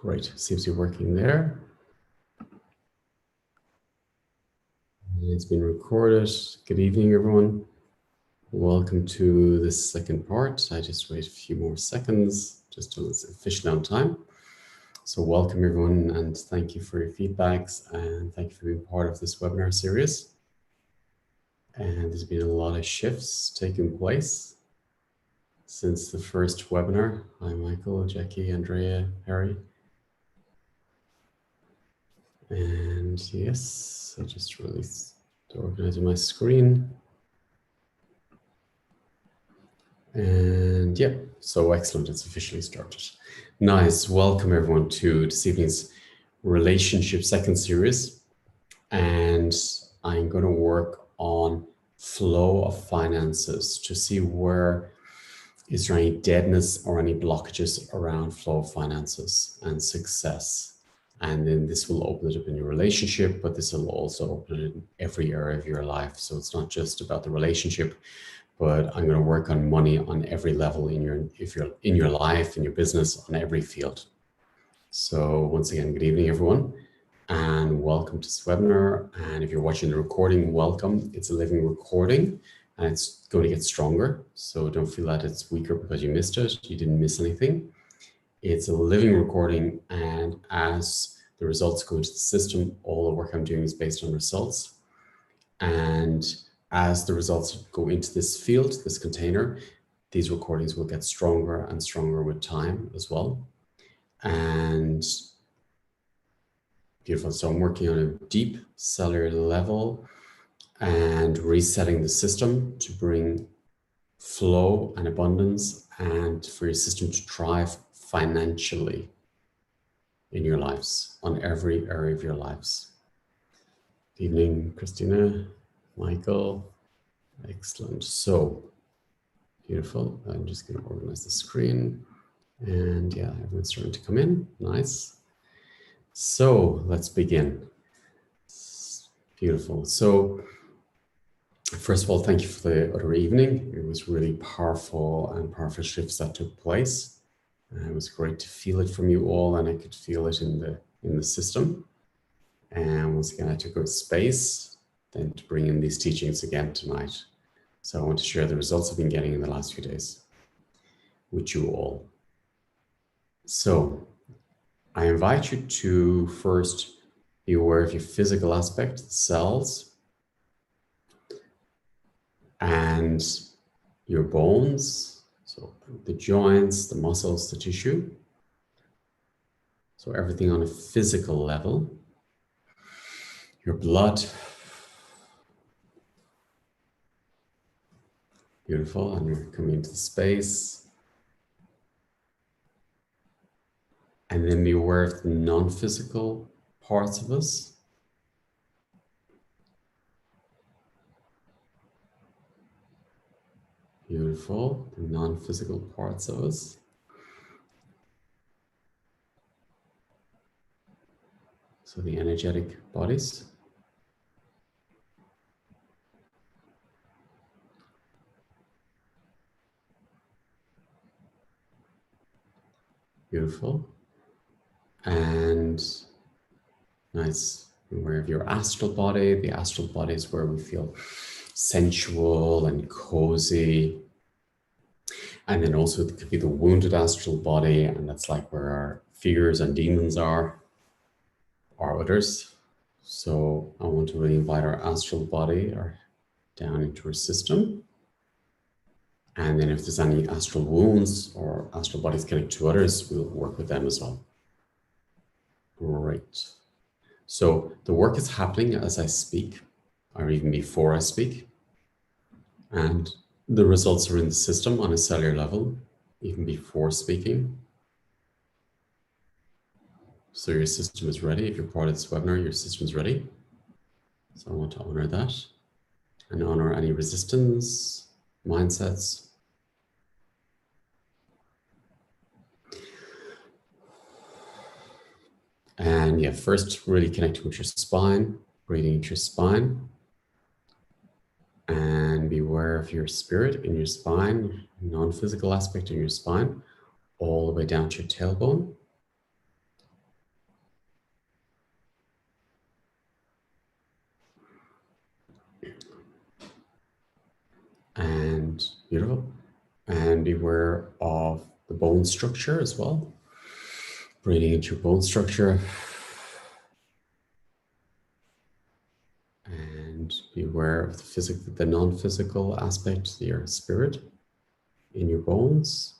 Great, seems to be working there. It's been recorded. Good evening, everyone. Welcome to this second part. I just wait a few more seconds just till it's officially on time. So welcome everyone and thank you for your feedbacks and thank you for being part of this webinar series. And there's been a lot of shifts taking place since the first webinar. Hi, Michael, Jackie, Andrea, Harry. And yes, I just released organizing my screen. And yeah, so excellent, it's officially started. Nice, welcome everyone to this evening's relationship second series. And I'm going to work on flow of finances to see where is there any deadness or any blockages around flow of finances and success. And then this will open it up in your relationship, but this will also open it in every area of your life. So it's not just about the relationship, but I'm going to work on money on every level in your life, in your business, on every field. So once again, good evening, everyone, and welcome to this webinar. And if you're watching the recording, welcome. It's a living recording and it's going to get stronger. So don't feel that it's weaker because you missed it. You didn't miss anything. It's a living recording, and as the results go into the system, all the work I'm doing is based on results. And as the results go into this field, this container, these recordings will get stronger and stronger with time as well. And beautiful. So I'm working on a deep cellular level and resetting the system to bring flow and abundance and for your system to thrive financially in your lives, on every area of your lives. Good evening, Christina, Michael. Excellent. So beautiful. I'm just going to organize the screen. And yeah, everyone's starting to come in. Nice. So let's begin. Beautiful. So first of all, thank you for the other evening. It was really powerful and powerful shifts that took place. It was great to feel it from you all, and I could feel it in the system. And once again, I took out space then to bring in these teachings again tonight. So I want to share the results I've been getting in the last few days with you all. So I invite you to first be aware of your physical aspect, the cells, and your bones. So the joints, the muscles, the tissue. So everything on a physical level. Your blood. Beautiful, and you're coming into the space. And then be aware of the non-physical parts of us. Beautiful, the non-physical parts of us. So the energetic bodies. Beautiful. And nice. Aware of your astral body. The astral body is where we feel sensual and cozy. And then also it could be the wounded astral body, and that's like where our fears and demons are, or others. So I want to really invite our astral body down into our system. And then if there's any astral wounds or astral bodies connected to others, we'll work with them as well. Great. So the work is happening as I speak, or even before I speak. And the results are in the system on a cellular level, even before speaking. So your system is ready. If you're part of this webinar, your system is ready. So I want to honor that and honor any resistance, mindsets. And yeah, first really connecting with your spine, breathing into your spine. And be aware of your spirit in your spine, non-physical aspect in your spine, all the way down to your tailbone. And beautiful. And beware of the bone structure as well. Breathing into your bone structure. And beware of the physical, the non-physical aspect, your spirit in your bones.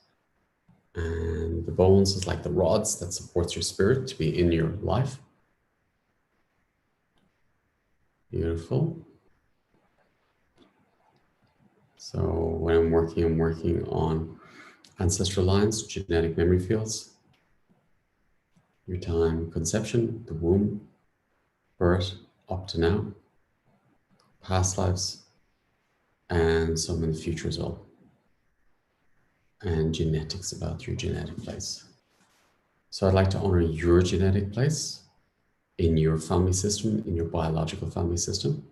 And the bones is like the rods that supports your spirit to be in your life. Beautiful. So when I'm working on ancestral lines, genetic memory fields, your time conception, the womb, birth, up to now, past lives, and some in the future as well. And genetics about your genetic place. So I'd like to honor your genetic place in your family system, in your biological family system.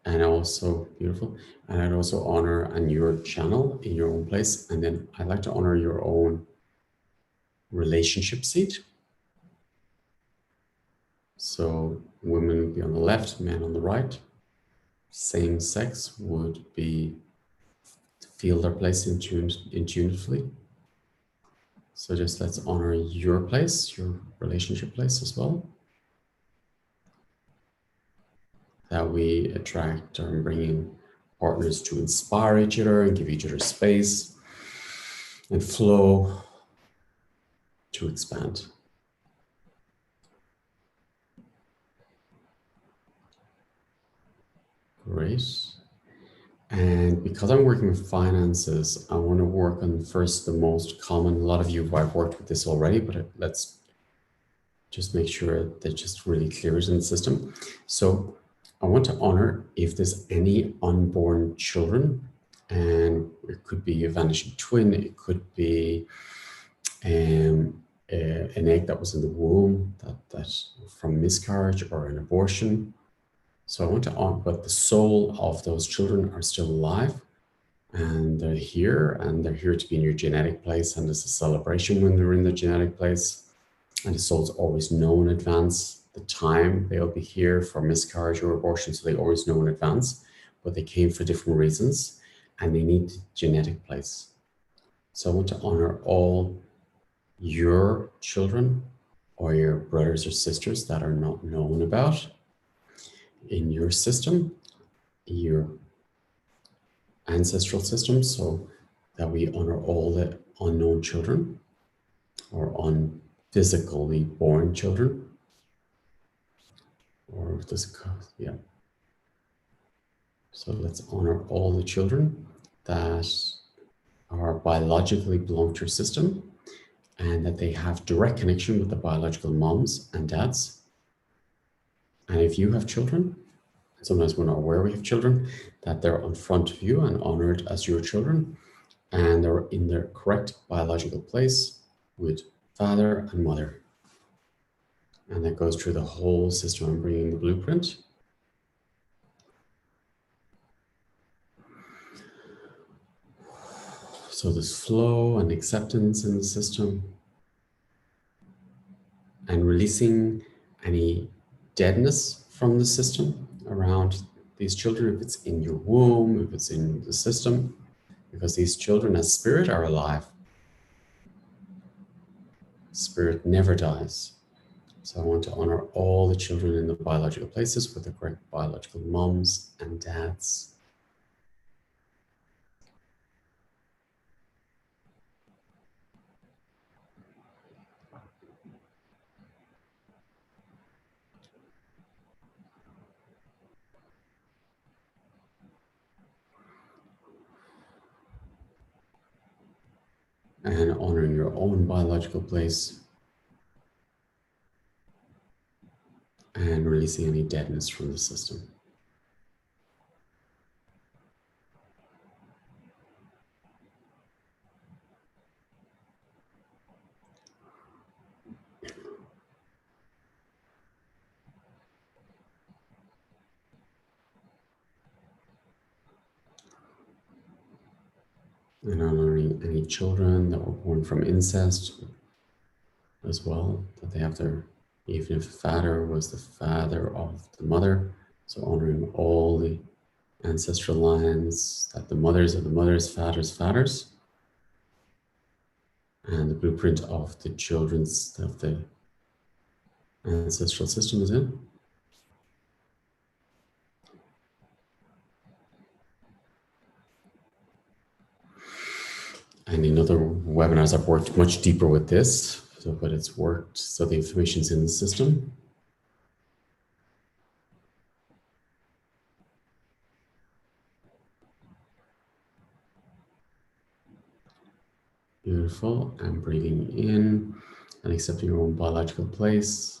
And also, beautiful. And I'd also honor on your channel in your own place. And then I'd like to honor your own relationship seat. So women would be on the left, men on the right. Same sex would be feel their place intuitively. So just let's honor your place, your relationship place as well. That we attract or bring in partners to inspire each other and give each other space and flow to expand. Great. And because I'm working with finances, I want to work on first the most common. A lot of you have worked with this already, but let's just make sure that just really clears in the system. So I want to honor if there's any unborn children, and it could be a vanishing twin, it could be an egg that was in the womb that from miscarriage or an abortion. So I want to honor, but the soul of those children are still alive, and they're here to be in your genetic place, and there's a celebration when they're in the genetic place. And the souls always know in advance the time they'll be here for miscarriage or abortion, so they always know in advance, but they came for different reasons, and they need genetic place. So I want to honor all your children or your brothers or sisters that are not known about in your system, your ancestral system, so that we honor all the unknown children or unphysically born children. Or this, yeah. So let's honor all the children that are biologically belong to your system and that they have direct connection with the biological moms and dads. And if you have children, sometimes we're not aware we have children, that they're in front of you and honored as your children, and they're in their correct biological place with father and mother. And that goes through the whole system. I'm bringing the blueprint. So there's flow and acceptance in the system, and releasing any deadness from the system around these children, if it's in your womb, if it's in the system, because these children as spirit are alive. Spirit never dies. So I want to honor all the children in the biological places with the correct biological moms and dads. And honoring your own biological place and releasing any deadness from the system. And honoring any children that were born from incest as well, that they have their, even if the father was the father of the mother, so honoring all the ancestral lines, that the mothers are the mothers, fathers, and the blueprint of the children's, of the ancestral system is in. And in other webinars, I've worked much deeper with this, but it's worked, so the information's in the system. Beautiful, and breathing in and accepting your own biological place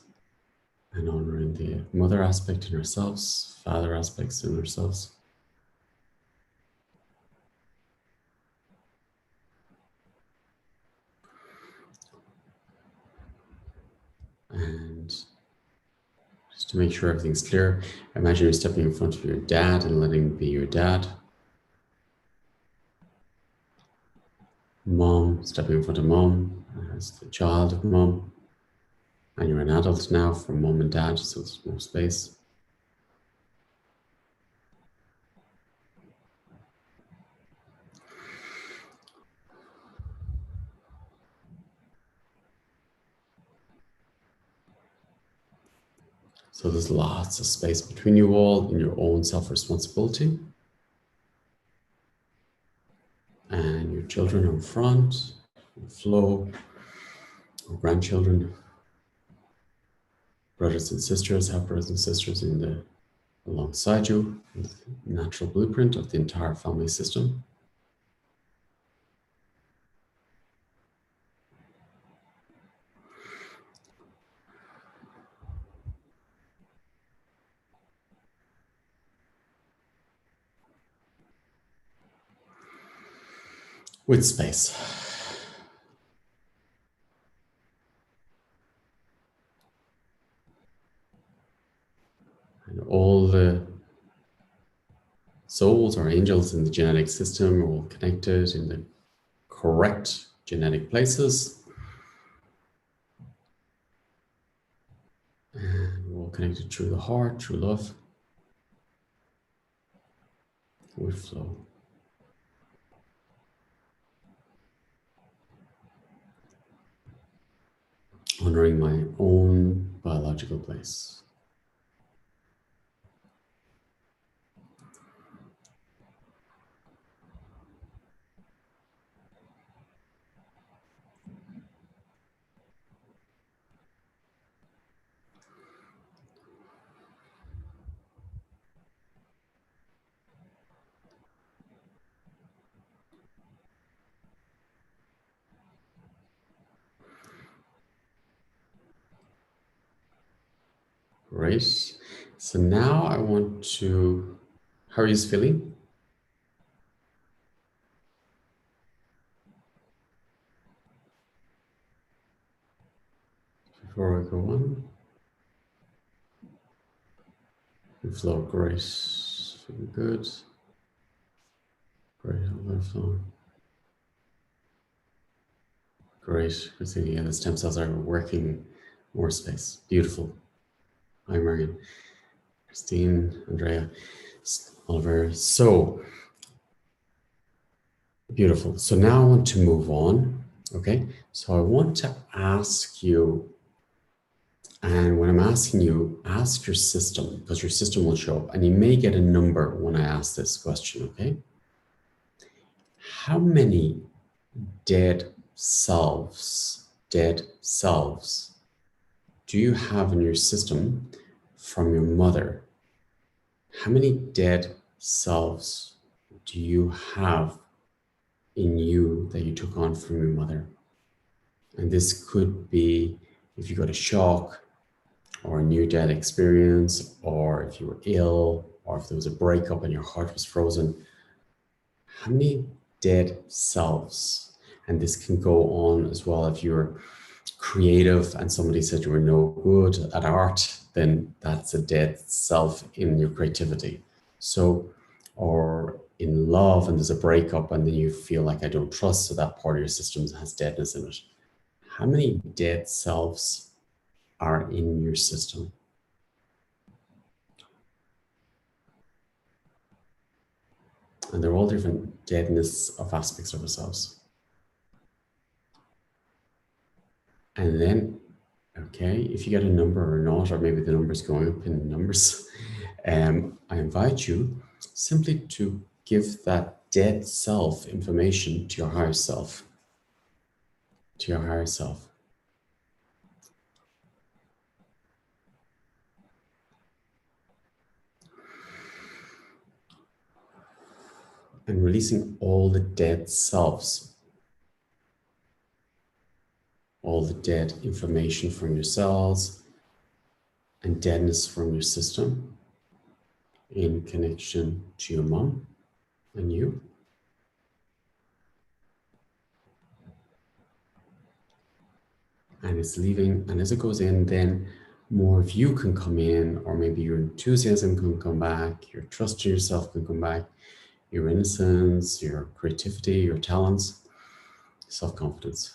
and honoring the mother aspect in ourselves, father aspects in ourselves. And just to make sure everything's clear, imagine you're stepping in front of your dad and letting him be your dad. Mom, stepping in front of mom as the child of mom. And you're an adult now from mom and dad, so there's more space. So there's lots of space between you all in your own self-responsibility. And your children are in front, flow, or grandchildren, brothers and sisters, have brothers and sisters in the alongside you, the natural blueprint of the entire family system. With space. And all the souls or angels in the genetic system are all connected in the correct genetic places. And we're all connected through the heart, through love, with flow. Honoring my own biological place. Great. So now I want to, how are you feeling? Before I go on. You flow great. Feeling good. Great, I'm flowing. Great. Christine, yeah, the stem cells are working more space. Beautiful. Hi, Marion. Christine, Andrea, Oliver. So beautiful. So now I want to move on. Okay. So I want to ask you, and when I'm asking you, ask your system, because your system will show up and you may get a number when I ask this question. Okay. How many dead selves do you have in your system from your mother? How many dead selves do you have in you that you took on from your mother? And this could be if you got a shock or a near death experience, or if you were ill, or if there was a breakup and your heart was frozen. How many dead selves? And this can go on as well if you're creative and somebody said you were no good at art, then that's a dead self in your creativity. So, or in love and there's a breakup and then you feel like I don't trust, so that part of your system has deadness in it. How many dead selves are in your system? And they're all different deadness of aspects of ourselves. And then, okay, if you get a number or not, or maybe the number's going up in numbers, I invite you simply to give that dead self information to your higher self, to your higher self. And releasing all the dead selves, all the dead information from your cells and deadness from your system in connection to your mom and you. And it's leaving, and as it goes in, then more of you can come in, or maybe your enthusiasm can come back, your trust in yourself can come back, your innocence, your creativity, your talents, self-confidence.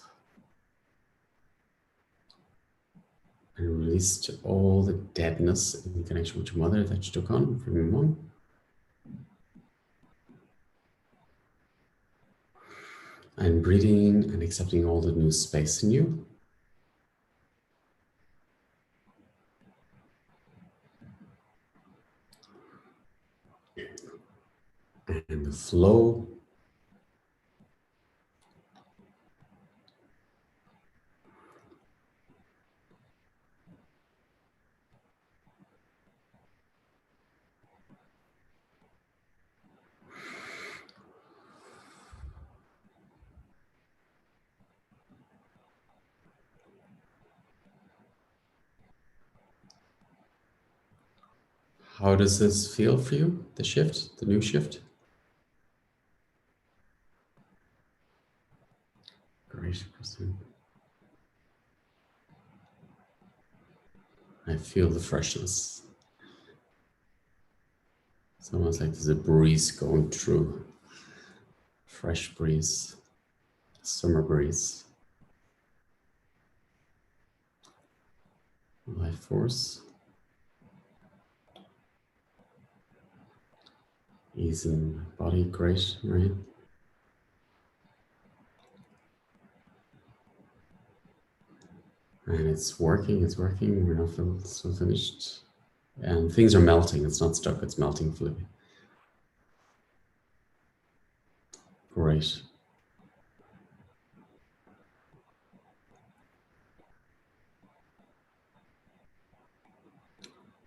And release all the deadness in connection with your mother that you took on from your mom. And breathing and accepting all the new space in you. And the flow. How does this feel for you, the shift, the new shift? Great, Kristen. I feel the freshness. It's almost like there's a breeze going through. Fresh breeze, summer breeze. Life force. Ease in body, great, right? And it's working, we're not still finished. And things are melting, it's not stuck, it's melting fluid. Great.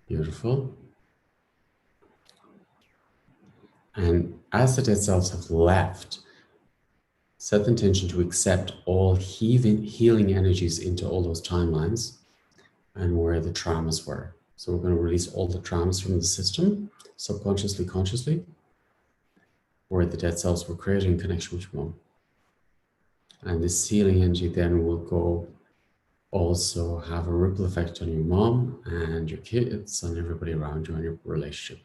Beautiful. And as the dead selves have left, set the intention to accept all healing energies into all those timelines and where the traumas were. So we're going to release all the traumas from the system, subconsciously, consciously, where the dead cells were created in connection with your mom. And this healing energy then will go also have a ripple effect on your mom and your kids and everybody around you and your relationship.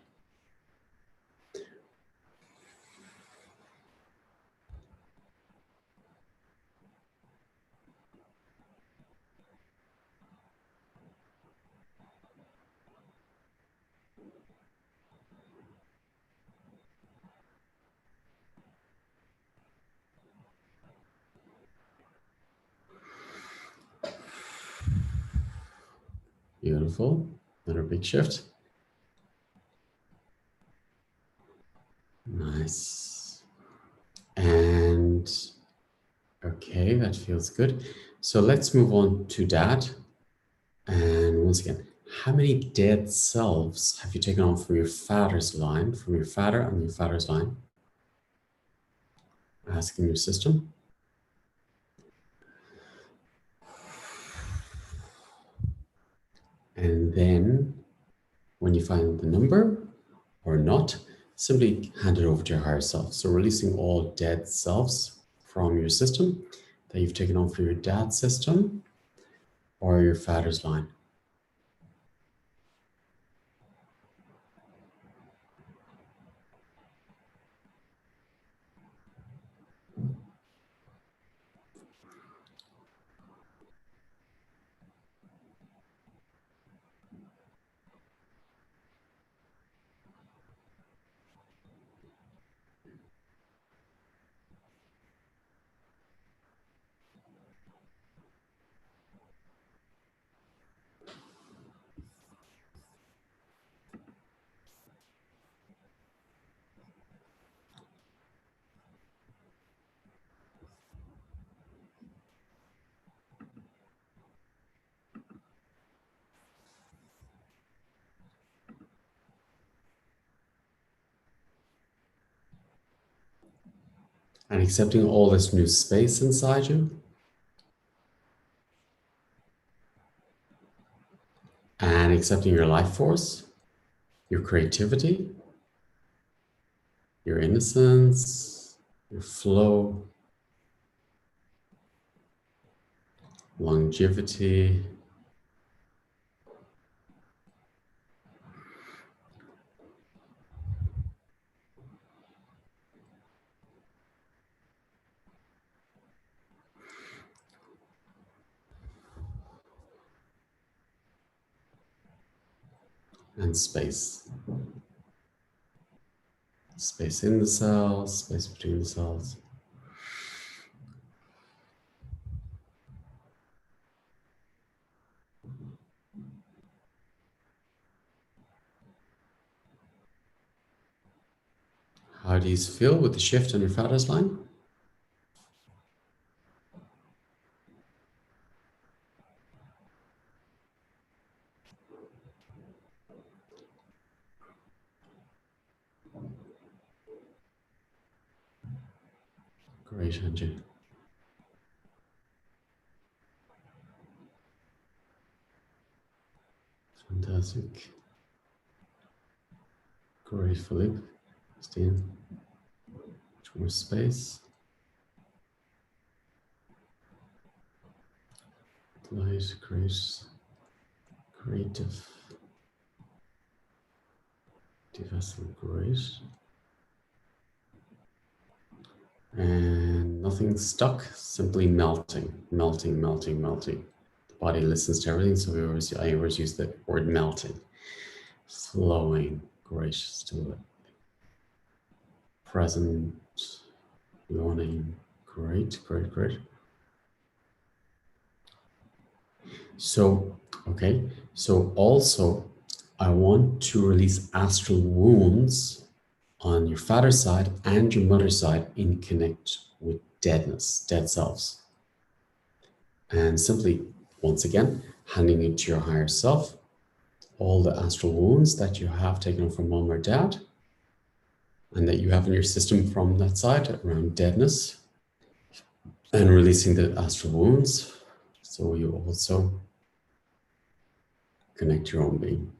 Beautiful. Another big shift. Nice. And okay, that feels good. So let's move on to Dad. And once again, how many dead selves have you taken on from your father's line, from your father and your father's line? Asking your system. And then when you find the number or not, simply hand it over to your higher self. So releasing all dead selves from your system that you've taken on from your dad's system or your father's line. And accepting all this new space inside you. And accepting your life force, your creativity, your innocence, your flow, longevity, and space. Space in the cells, space between the cells. How do you feel with the shift on your father's line? Great, Angie. Fantastic. Great, Philippe. Christine. Much more space. Light, great. Creative. Vessel, great. And nothing stuck, simply melting, melting, melting, melting. The body listens to everything, so I always use the word melting. Flowing, great, still present, yawning, great, great, great. So, okay, so also I want to release astral wounds on your father's side and your mother's side in connect with deadness, dead selves. And simply, once again, handing it to your higher self, all the astral wounds that you have taken from mom or dad, and that you have in your system from that side around deadness, and releasing the astral wounds. So you also connect your own being.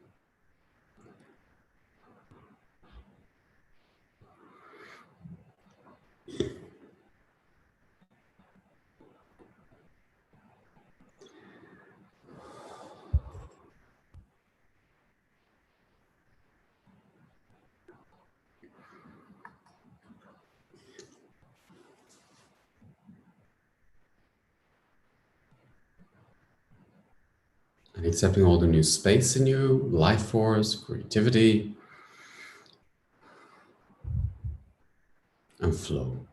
And accepting all the new space in you, life force, creativity, and flow.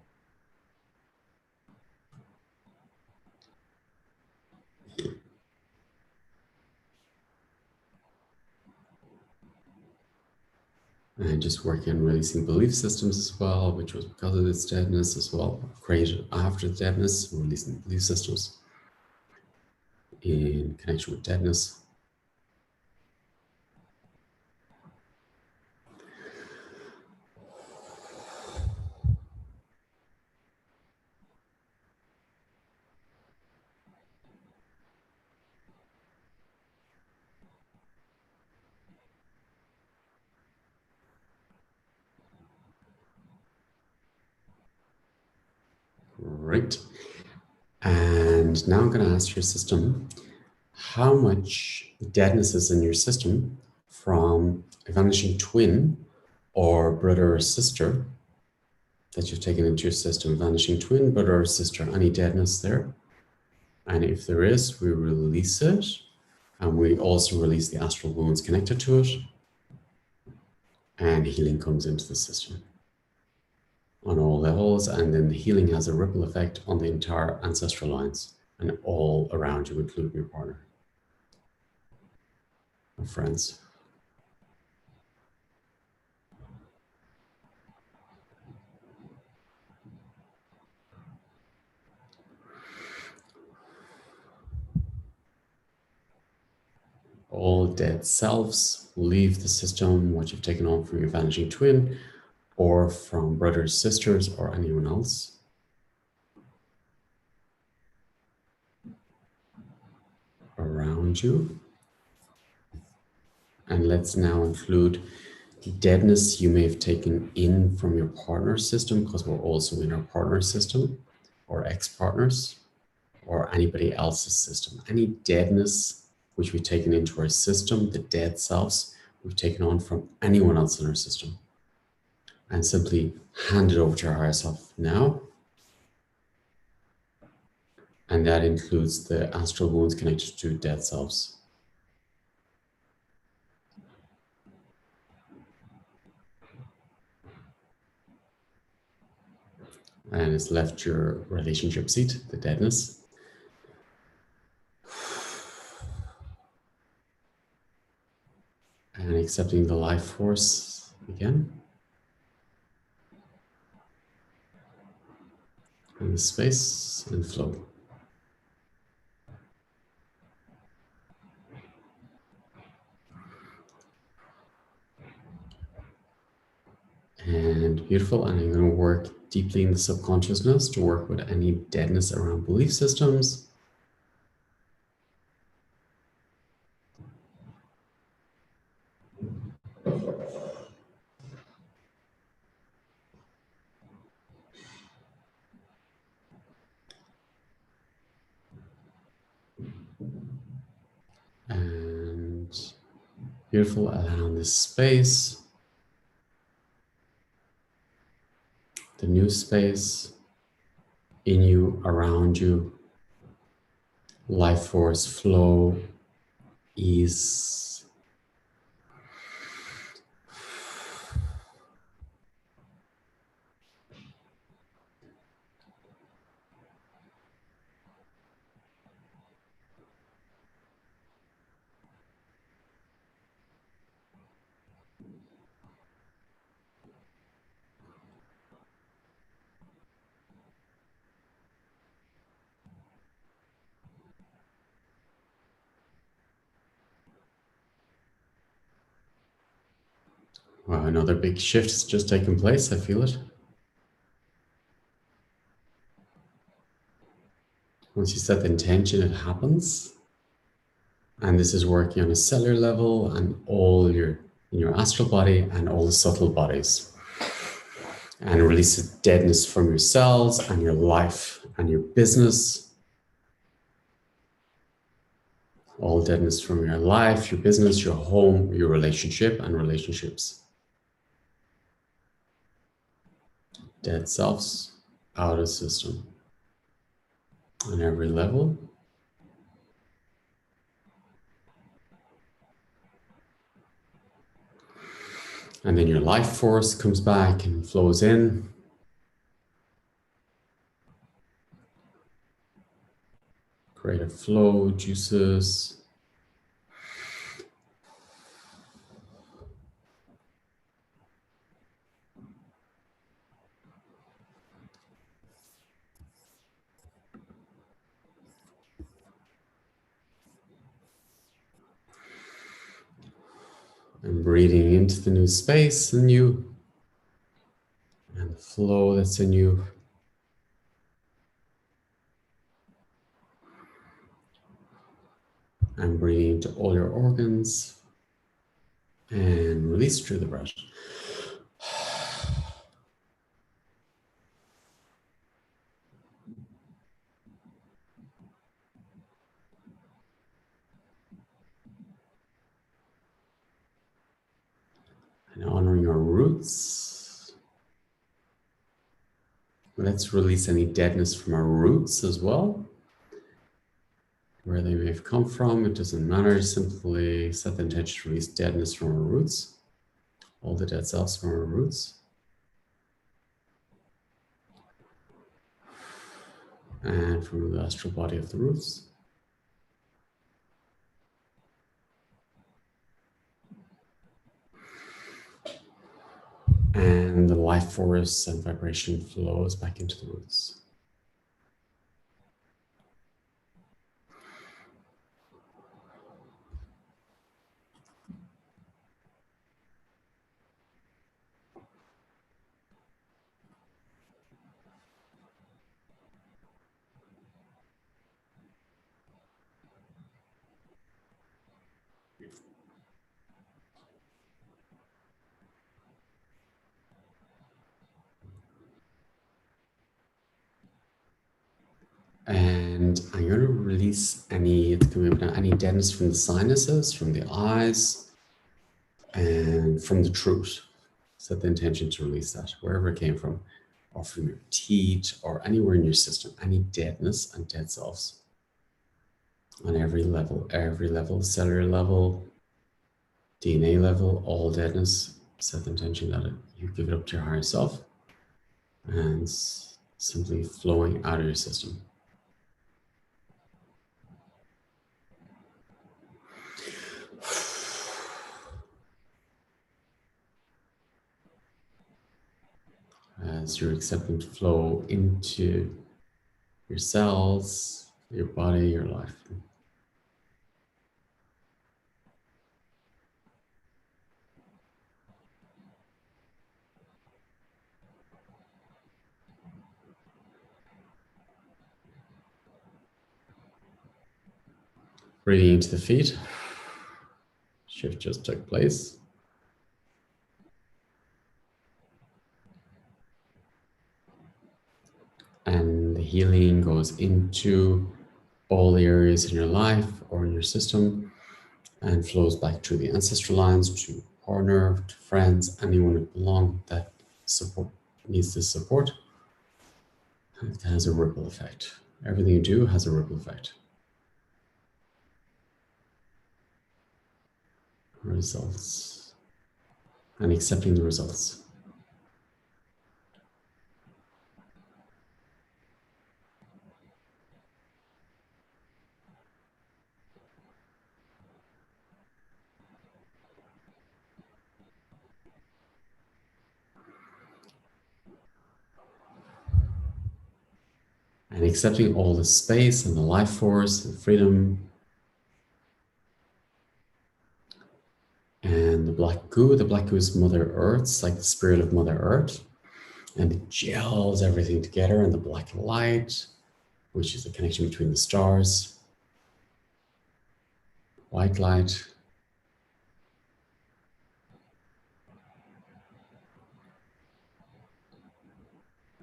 And just working on releasing belief systems as well, which was because of its deadness as well, created after the deadness, releasing belief systems in connection with deadness. Great. And now I'm going to ask your system how much deadness is in your system from a vanishing twin or brother or sister that you've taken into your system. Vanishing twin, brother or sister, any deadness there? And if there is, we release it. And we also release the astral wounds connected to it. And healing comes into the system on all levels. And then the healing has a ripple effect on the entire ancestral lines and all around you, including your partner and friends. All dead selves leave the system, what you've taken on from your vanishing twin or from brothers, sisters, or anyone else. around you. And let's now include deadness you may have taken in from your partner system, because we're also in our partner system, or ex-partners, or anybody else's system. Any deadness which we've taken into our system, the dead selves we've taken on from anyone else in our system, and simply hand it over to our higher self now. And that includes the astral wounds connected to dead selves. And it's left your relationship seat, the deadness. And accepting the life force again. And the space and flow. And beautiful. And I'm going to work deeply in the subconsciousness to work with any deadness around belief systems. And beautiful, allowing this space, the new space in you, around you, life force, flow, ease. Wow, another big shift has just taken place. I feel it. Once you set the intention, it happens. And this is working on a cellular level and in your astral body and all the subtle bodies. And release the deadness from your cells and your life and your business. All deadness from your life, your business, your home, your relationship and relationships. Dead selves out of system on every level. And then your life force comes back and flows in. Creative flow, juices. And breathing into the new space in you and the flow that's in you. And breathing into all your organs and release through the breath. And honoring our roots. Let's release any deadness from our roots as well. Where they may have come from, it doesn't matter. Simply set the intention to release deadness from our roots. All the dead selves from our roots. And from the astral body of the roots. And the life force and vibration flows back into the roots. And I'm going to release any deadness from the sinuses, from the eyes, and from the throat. Set the intention to release that, wherever it came from, or from your teeth, or anywhere in your system, any deadness and dead cells. On every level, cellular level, DNA level, all deadness. Set the intention that you give it up to your higher self, and it's simply flowing out of your system. As you're accepting to flow into your cells, your body, your life. Breathing into the feet. Shift just took place. And the healing goes into all the areas in your life or in your system and flows back through the ancestral lines, to partner, to friends, anyone who belong that needs this support. It has a ripple effect. Everything you do has a ripple effect. Results. And accepting the results. And accepting all the space and the life force and freedom. And the black goo is Mother Earth. It's like the spirit of Mother Earth. And it gels everything together. And the black light, which is the connection between the stars. White light.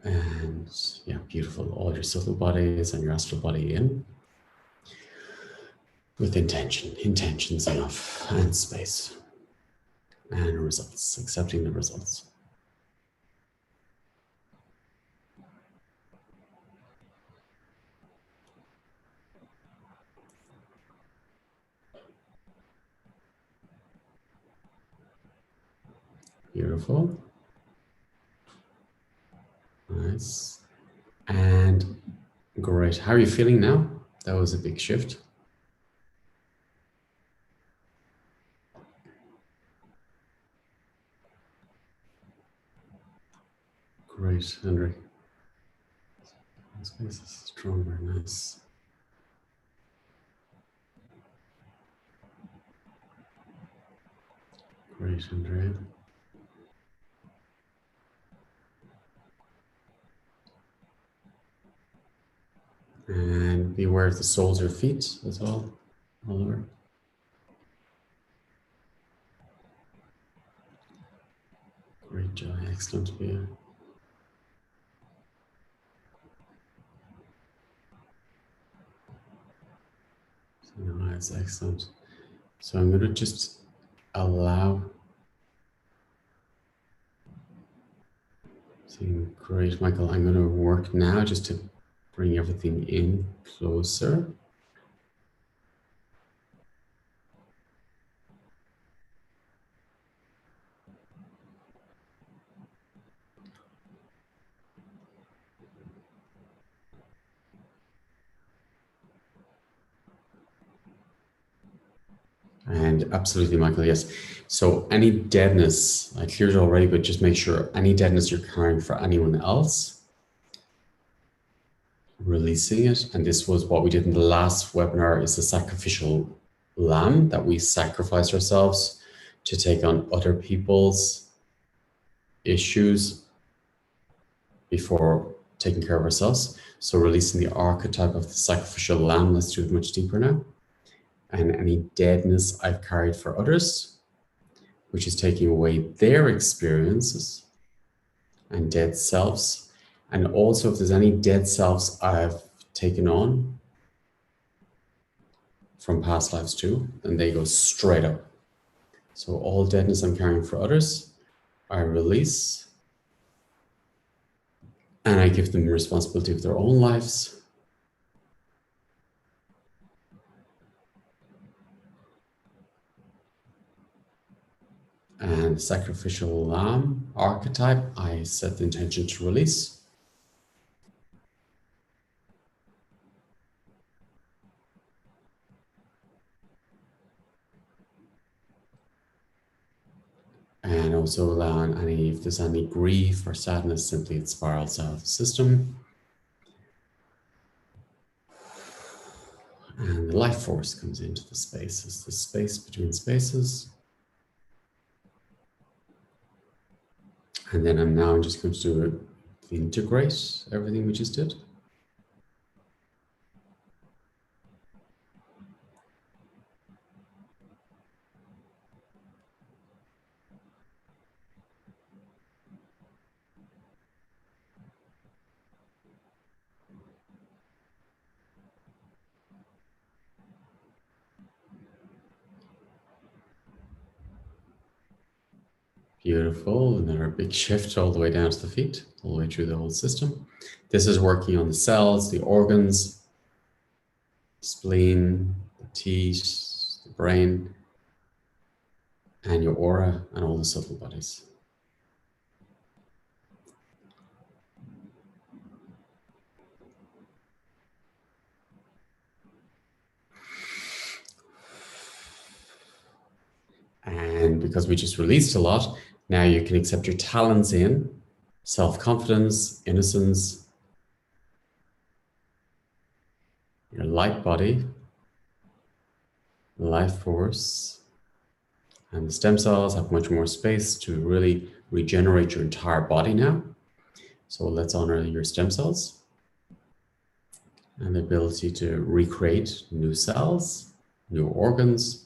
And yeah, beautiful. All your subtle bodies and your astral body in. With intentions enough, and space. And results, accepting the results. Beautiful. Nice. And great. How are you feeling now? That was a big shift. Great, Henry. Space is stronger, nice. Great, Andrea. And be aware of the soles of your feet as well, all over. Great job, excellent. Yeah. Nice, excellent. So I'm going to just allow. Great, Michael. I'm going to work now just to bring everything in closer. And absolutely, Michael, yes. So any deadness, I cleared it already, but just make sure any deadness you're carrying for anyone else, releasing it. And this was what we did in the last webinar, is the sacrificial lamb, that we sacrifice ourselves to take on other people's issues before taking care of ourselves. So releasing the archetype of the sacrificial lamb, let's do it much deeper now. and any deadness I've carried for others, which is taking away their experiences and dead selves. And also if there's any dead selves I've taken on from past lives too, then they go straight up. So all deadness I'm carrying for others, I release, and I give them responsibility of their own lives. And sacrificial lamb archetype, I set the intention to release. And also allowing if there's any grief or sadness, simply it spirals out of the system. And the life force comes into the spaces, the space between spaces. And then I'm just going to integrate everything we just did. Beautiful. Another big shift all the way down to the feet, all the way through the whole system. This is working on the cells, the organs, spleen, the teeth, the brain, and your aura, and all the subtle bodies. And because we just released a lot, now you can accept your talents in self-confidence, innocence, your light body, life force, and the stem cells have much more space to really regenerate your entire body now. So let's honor your stem cells and the ability to recreate new cells, new organs,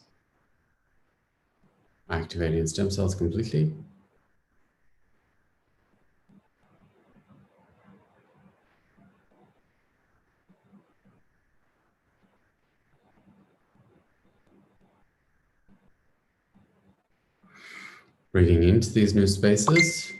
activating stem cells completely. Breathing into these new spaces.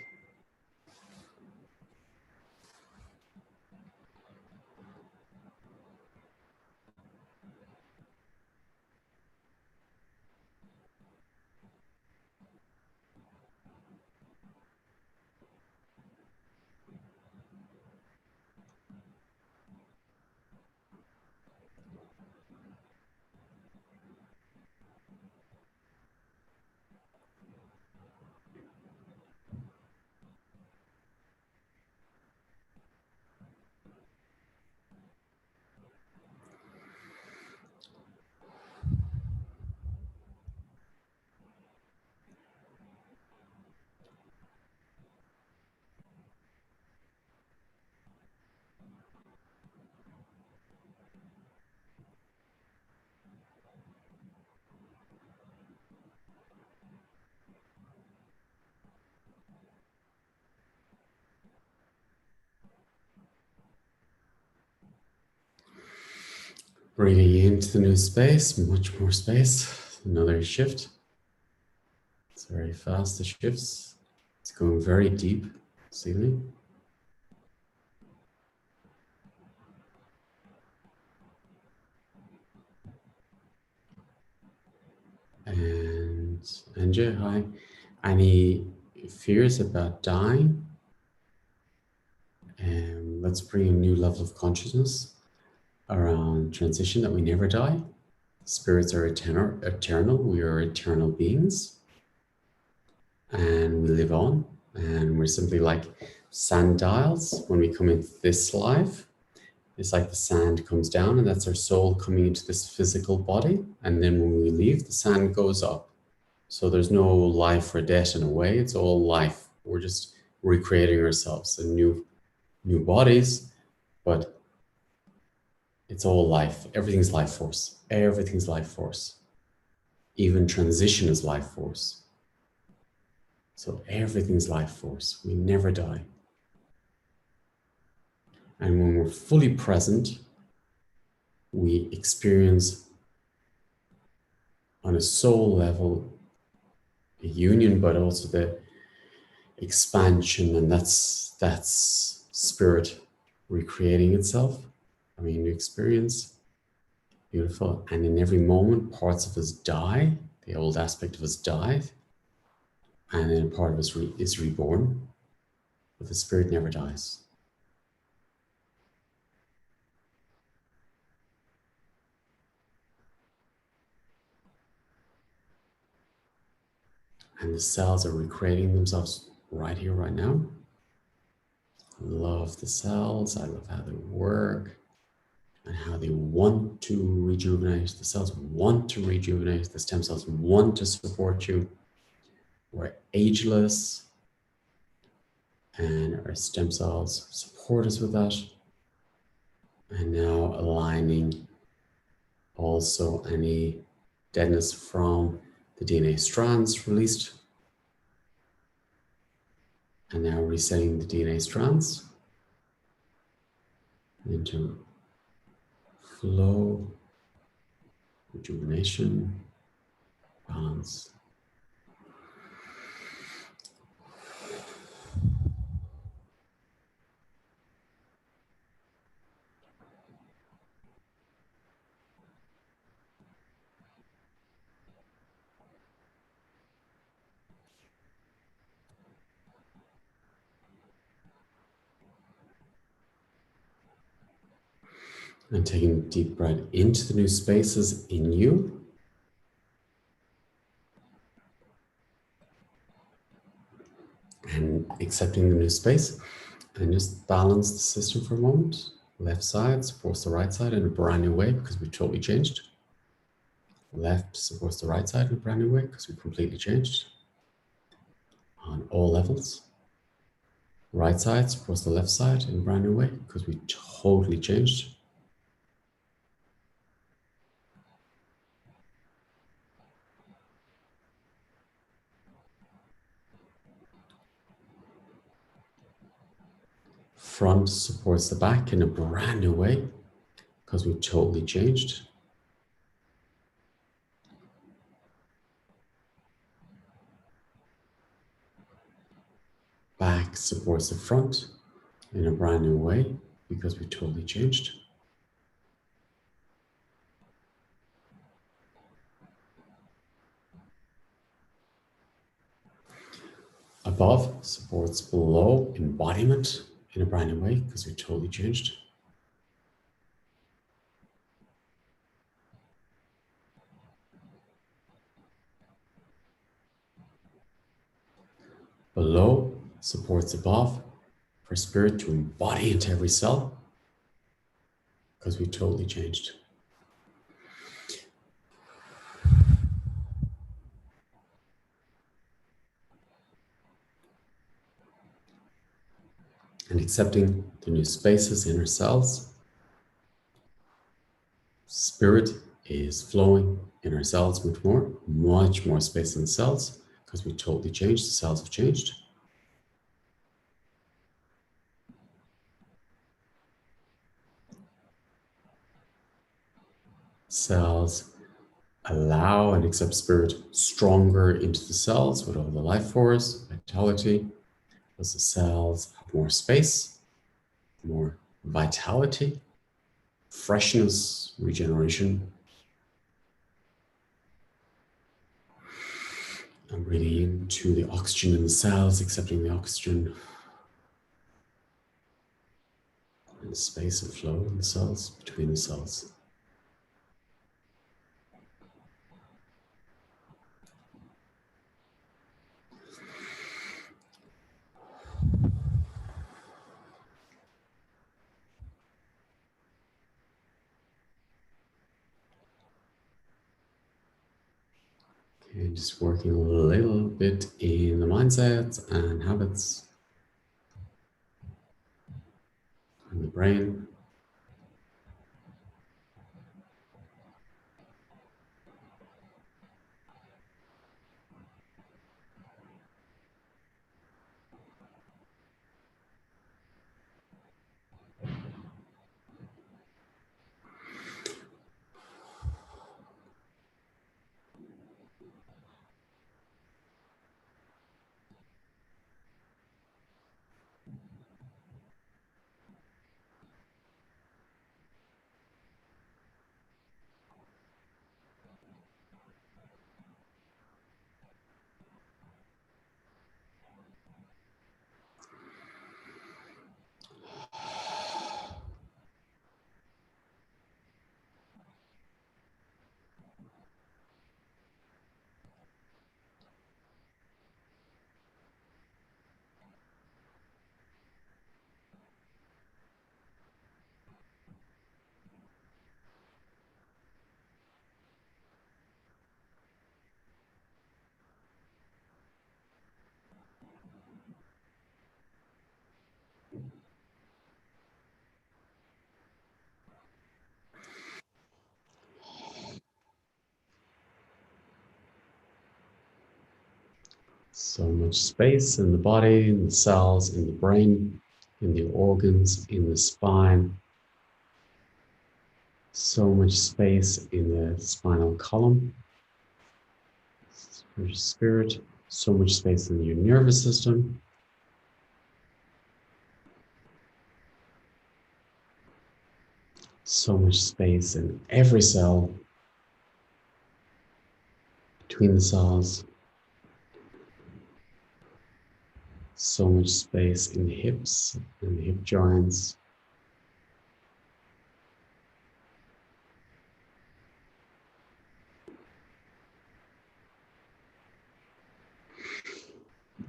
Breathing into the new space, much more space, another shift. It's very fast, the shifts. It's going very deep, ceiling. And Anja, hi. Any fears about dying? And let's bring a new level of consciousness around transition, that we never die. Spirits are eternal. We are eternal beings. And we live on. And we're simply like sand dials. When we come into this life, it's like the sand comes down, and that's our soul coming into this physical body. And then when we leave, the sand goes up. So there's no life or death in a way. It's all life. We're just recreating ourselves in new bodies, but It's all life. Everything's life force. Everything's life force. Even transition is life force. So everything's life force. We never die. And when we're fully present, we experience on a soul level a union, but also the expansion, and that's spirit recreating itself. I mean, you experience beautiful, and in every moment, parts of us die. The old aspect of us died, and then part of us is reborn, but the spirit never dies. And the cells are recreating themselves right here, right now. I love the cells. I love how they work and how they want to rejuvenate. The cells want to rejuvenate. The stem cells want to support you. We're ageless, and our stem cells support us with that. And now aligning also any deadness from the DNA strands released. And now resetting the DNA strands into flow, rejuvenation, balance. And taking a deep breath into the new spaces in you. And accepting the new space. And just balance the system for a moment. Left side supports the right side in a brand new way because we totally changed. Left supports the right side in a brand new way because we completely changed. On all levels. Right side supports the left side in a brand new way because we totally changed. Front supports the back in a brand new way because we totally changed. Back supports the front in a brand new way because we totally changed. Above supports below embodiment in a brand new way because we totally changed. Below supports above for spirit to embody into every cell because we totally changed. And accepting the new spaces in our cells. Spirit is flowing in our cells much more space in the cells because we totally changed. The cells have changed. Cells allow and accept spirit stronger into the cells with all the life force, vitality, because the cells have more space, more vitality, freshness, regeneration. And breathing into the oxygen in the cells, accepting the oxygen and the space and flow in the cells, between the cells. Okay, just working a little bit in the mindset and habits and the brain. So much space in the body, in the cells, in the brain, in the organs, in the spine. So much space in the spinal column, your spirit, so much space in your nervous system. So much space in every cell, between the cells. So much space in the hips and the hip joints.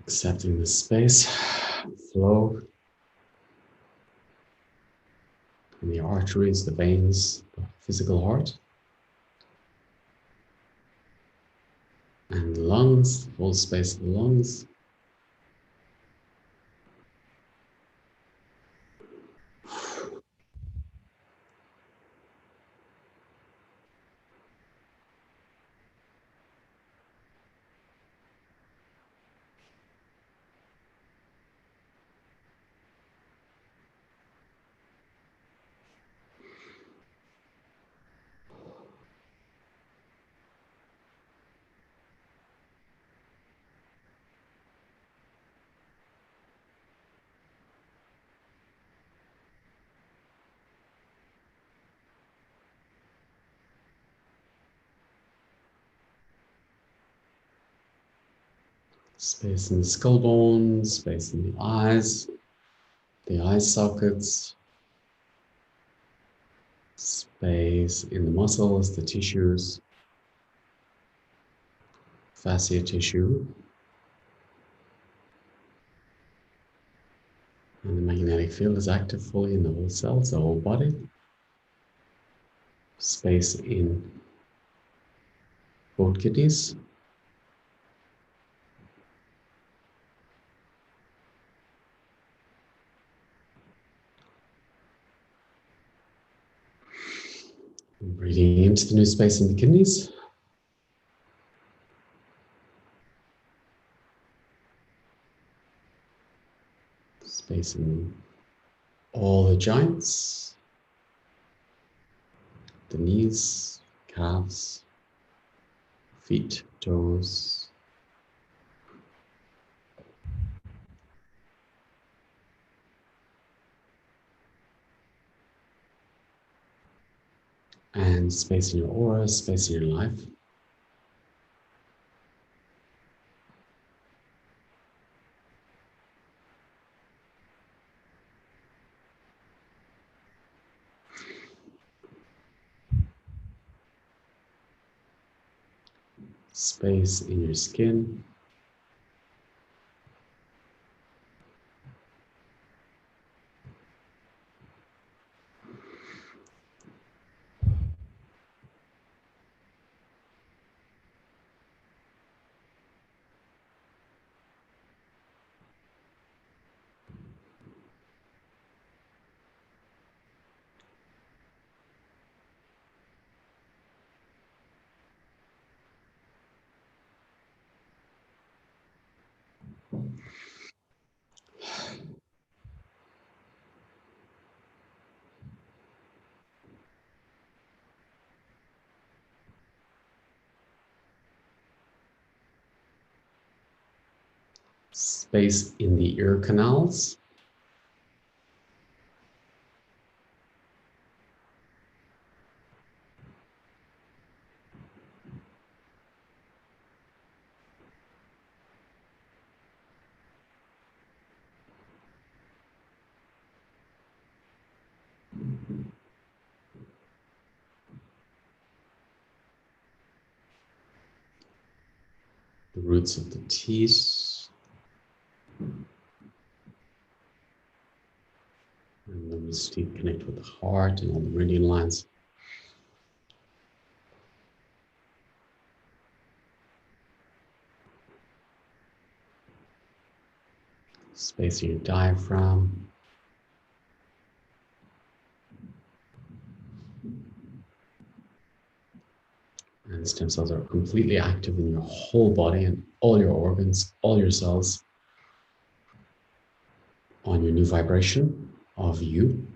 Accepting the space, flow in the arteries, the veins, the physical heart. And the lungs, full space of the lungs. Space in the skull bones, space in the eye sockets, space in the muscles, the tissues, fascia tissue, and the magnetic field is active fully in the whole cells, the whole body. Space in both kidneys. And breathing into the new space in the kidneys. Space in all the joints, the knees, calves, feet, toes. And space in your aura, space in your life. Space in your skin. Space in the ear canals. The roots of the teeth. And then the teeth connect with the heart and all the meridian lines. Space in your diaphragm. And And stem cells are completely active in your whole body and all your organs, all your cells, on your new vibration of you.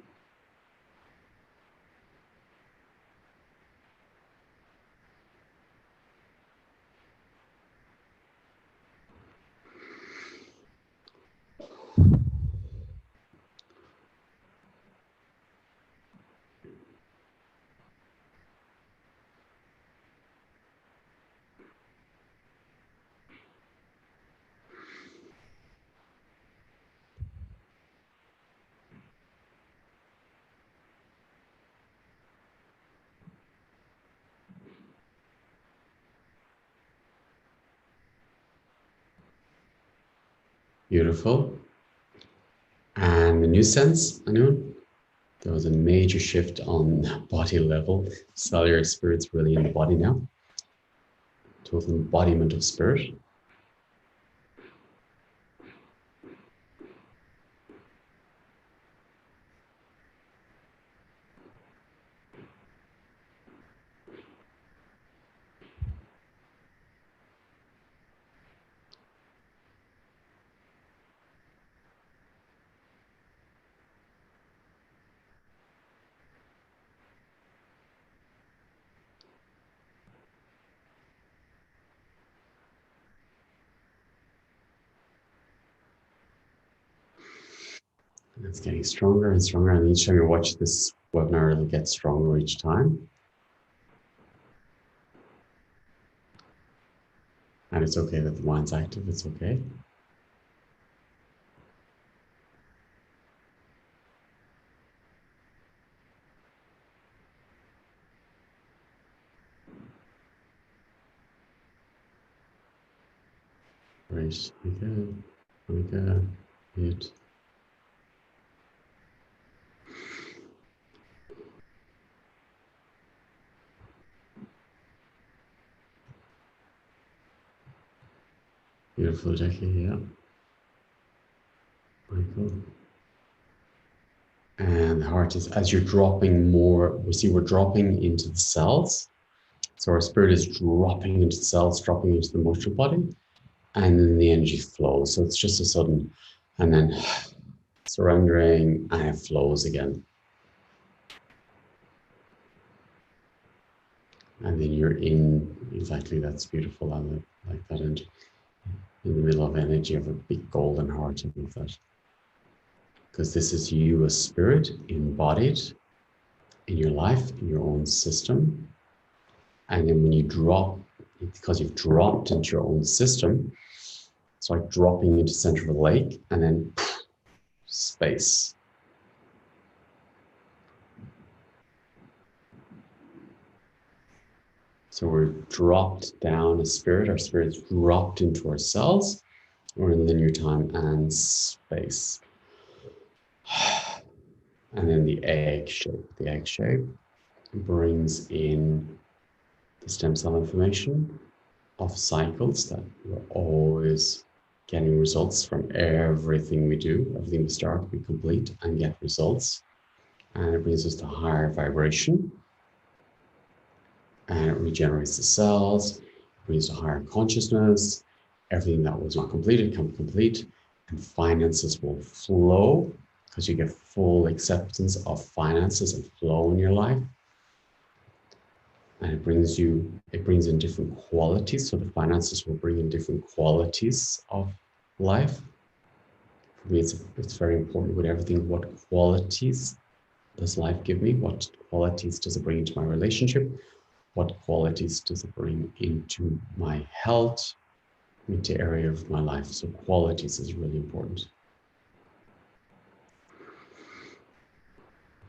Beautiful. And the new sense, anyone? There was a major shift on body level. Cellular spirit's really in the body now. Total embodiment of spirit. And it's getting stronger and stronger. And each time you watch this webinar, it'll get stronger each time. And it's okay that the mind's active, it's okay. Great, very good. Beautiful, Jackie, yeah. Very cool. And the heart is, as you're dropping more, we see we're dropping into the cells. So our spirit is dropping into the cells, dropping into the emotional body, and then the energy flows. So it's just a sudden, and then surrendering, and it flows again. And then you're in, exactly, that's beautiful. I like that energy. In the middle of energy of a big golden heart, I love that. Because this is you as spirit embodied in your life, in your own system. And then when you drop, because you've dropped into your own system, it's like dropping into the center of a lake and then space. So we're dropped down as spirit, our spirit's dropped into our cells, or in linear time and space. And then the egg shape. The egg shape brings in the stem cell information of cycles that we're always getting results from everything we do, everything we start, we complete and get results. And it brings us to higher vibration. And it regenerates the cells, brings to higher consciousness. Everything that was not completed can be complete, and finances will flow because you get full acceptance of finances and flow in your life. And it brings in different qualities. So the finances will bring in different qualities of life. For me, it's very important with everything. What qualities does life give me? What qualities does it bring into my relationship? What qualities does it bring into my health, into area of my life? So qualities is really important.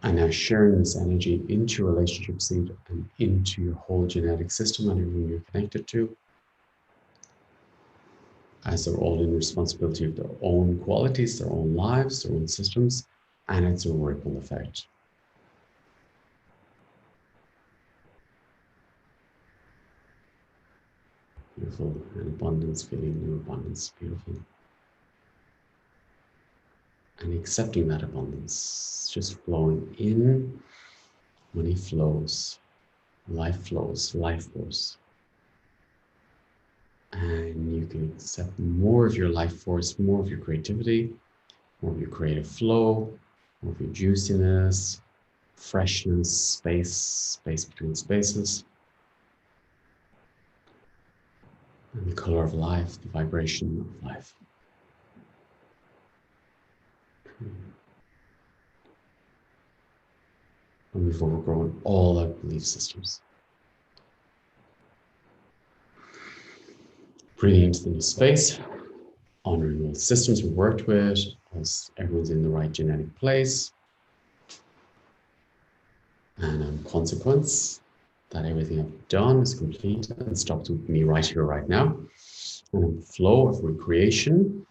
And now sharing this energy into your relationship seed and into your whole genetic system and everything you're connected to, as they're all in responsibility of their own qualities, their own lives, their own systems, and it's a ripple effect. Beautiful, and abundance, feeling new abundance, beautiful. And accepting that abundance, just flowing in, money flows, life flows, life flows. And you can accept more of your life force, more of your creativity, more of your creative flow, more of your juiciness, freshness, space between spaces, and the color of life, the vibration of life. And we've overgrown all our belief systems. Breathing into the new space, honoring all the systems we worked with, as everyone's in the right genetic place. And in consequence, that everything I've done is complete and stops with me right here, right now. And in flow of recreation,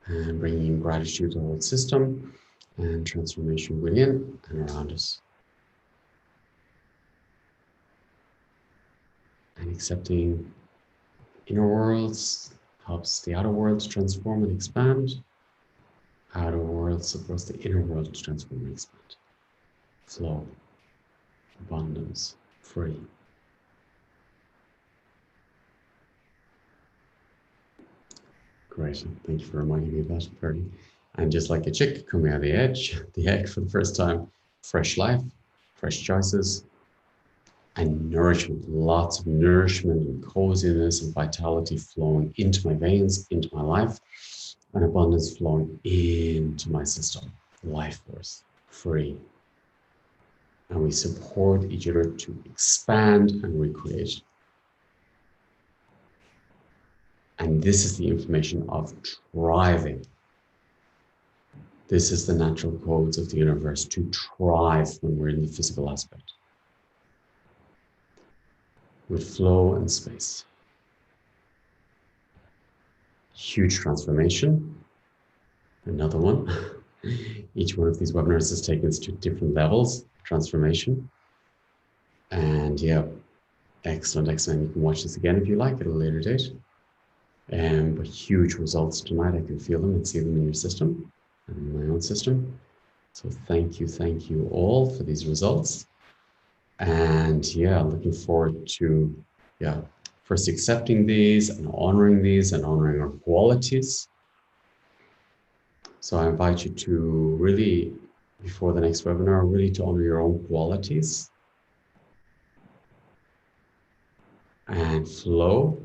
and bringing in gratitude to the whole system and transformation within and around us. And accepting inner worlds helps the outer world to transform and expand. Outer world supports the inner world to transform and expand. Flow, abundance, free. Great, thank you for reminding me of that, Perry. And just like a chick coming out of the egg for the first time, fresh life, fresh choices, and nourishment, lots of nourishment and coziness and vitality flowing into my veins, into my life, and abundance flowing into my system, life force, free. And we support each other to expand and recreate. And this is the information of thriving. This is the natural codes of the universe to thrive when we're in the physical aspect. With flow and space. Huge transformation. Another one. Each one of these webinars has taken us to different levels of transformation. And yeah, excellent, excellent. You can watch this again if you like at a later date. But huge results tonight. I can feel them and see them in your system and in my own system. So thank you all for these results. And yeah, looking forward to, first accepting these and honoring our qualities. So I invite you to really, before the next webinar, really to honor your own qualities and flow.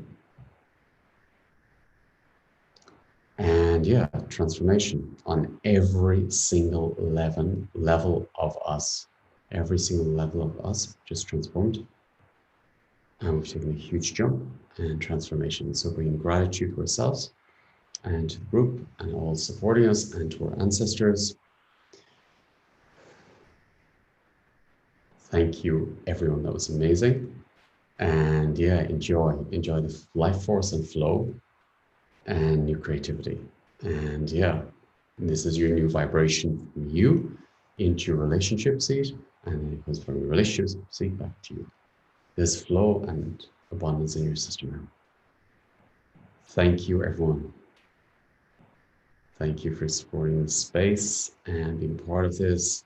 And yeah, transformation on every single level of us. Every single level of us just transformed. And we've taken a huge jump and transformation. So bringing gratitude to ourselves and to the group and all supporting us and to our ancestors. Thank you, everyone. That was amazing. And yeah, enjoy the life force and flow and your creativity. And yeah, this is your new vibration from you into your relationship seat, and then it comes from your relationship seat back to you. This flow and abundance in your system now. Thank you, everyone. Thank you for supporting the space and being part of this,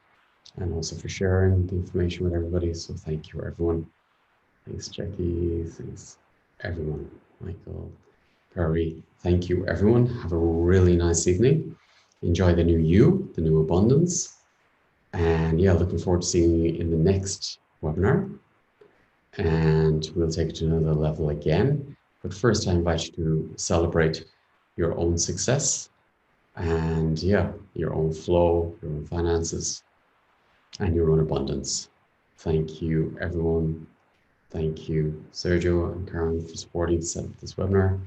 and also for sharing the information with everybody. So thank you, everyone. Thanks, Jackie. Thanks, everyone. Michael, Perry. Thank you, everyone. Have a really nice evening. Enjoy the new you, the new abundance. And yeah, looking forward to seeing you in the next webinar. And we'll take it to another level again. But first, I invite you to celebrate your own success and yeah, your own flow, your own finances, and your own abundance. Thank you, everyone. Thank you, Sergio and Karen, for supporting set up this webinar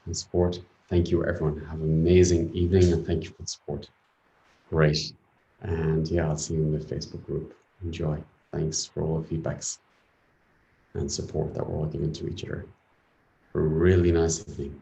and support. Thank you, everyone. Have an amazing evening and thank you for the support. Great. And yeah, I'll see you in the Facebook group. Enjoy. Thanks for all the feedbacks and support that we're all giving to each other. A really nice evening.